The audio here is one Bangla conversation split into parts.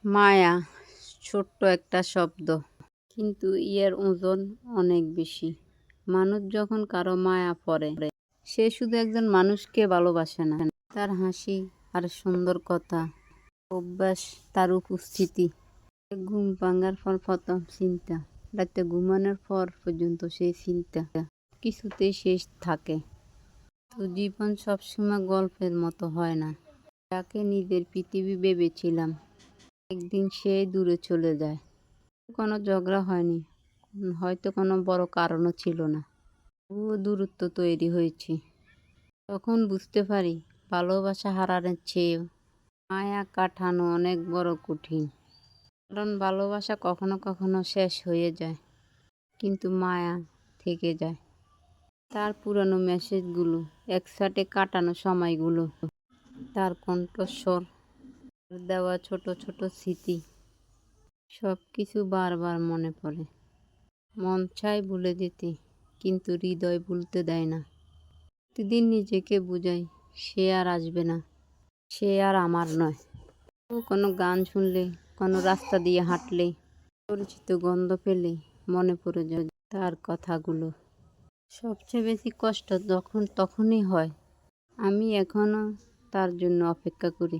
মায়া ছোট্ট একটা শব্দ, কিন্তু এর ওজন অনেক বেশি। মানুষ যখন কারো মায়া পড়ে, সে শুধু একজন মানুষকে ভালোবাসে না, তার হাসি আর সুন্দর কথা, অভ্যাস, তার উপস্থিতি। ঘুম ভাঙার পর প্রথম চিন্তা, রাতে ঘুমানোর পর পর্যন্ত সেই চিন্তা কিছুতেই শেষ থাকে। তো জীবন সবসময় গল্পের মতো হয় না। যাকে নিজের পৃথিবী ভেবেছিলাম, একদিন সে দূরে চলে যায়। কোনো ঝগড়া হয়নি, হয়তো কোনো বড় কারণও ছিল না, তবুও দূরত্ব তৈরি হয়েছে। তখন বুঝতে পারি, ভালোবাসা হারানোর চেয়েও মায়া কাটানো অনেক বড় কঠিন। কারণ ভালোবাসা কখনো কখনো শেষ হয়ে যায়, কিন্তু মায়া থেকে যায়। তার পুরানো মেসেজগুলো, একসাথে কাটানো সময়গুলো, তার কণ্ঠস্বর, দেওয়া ছোট ছোট স্মৃতি, সব কিছু বারবার মনে পড়ে। মন চায় ভুলে যেতে, কিন্তু হৃদয় ভুলতে দেয় না। প্রতিদিন নিজেকে বুঝাই, সে আর আসবে না, সে আর আমার নয়। কোনো গান শুনলে, কোনো রাস্তা দিয়ে হাঁটলে, পরিচিত গন্ধ পেলে মনে পড়ে যায় তার কথাগুলো। সবচেয়ে বেশি কষ্ট তখনই হয়, আমি এখনও তার জন্য অপেক্ষা করি,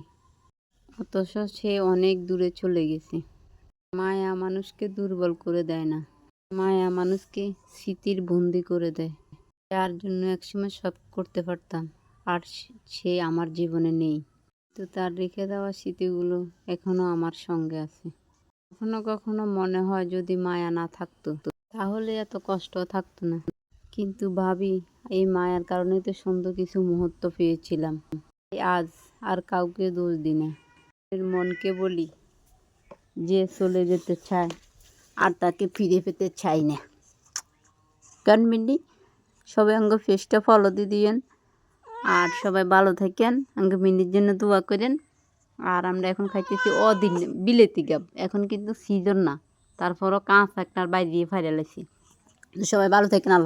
অথচ সে অনেক দূরে চলে গেছে। মায়া মানুষকে দুর্বল করে দেয় না, মায়া মানুষকে স্মৃতির বন্দি করে দেয়। যার জন্য একসময় সব করতে পারতাম, আর সে আমার জীবনে নেই। তো তার রেখে দেওয়া স্মৃতিগুলো এখনও আমার সঙ্গে আছে। কখনো কখনো মনে হয়, যদি মায়া না থাকতো তাহলে এত কষ্ট থাকতো না। কিন্তু ভাবি, এই মায়ার কারণে তো সুন্দর কিছু মুহূর্ত পেয়েছিলাম। আজ আর কাউকে দোষ দিই না, মনকে বলি, যে চলে যেতে চায় আর তাকে ফিরে পেতে চাই না। কারণ মিন্নি, সবাই আঙ্গ ফেসটা ফলো দিয়ে দিয়েন, আর সবাই ভালো থাকেন। আঙ্গ মিন্নির জন্য দোয়া করেন। আর আমরা এখন খাইতেছি অদিন বিলেতি গাব, এখন কিন্তু সিজন না, তারপরও কাঁচ একটা বাইরে দিয়ে ফাইরালেছি। সবাই ভালো থাকেন। আল্লাহ।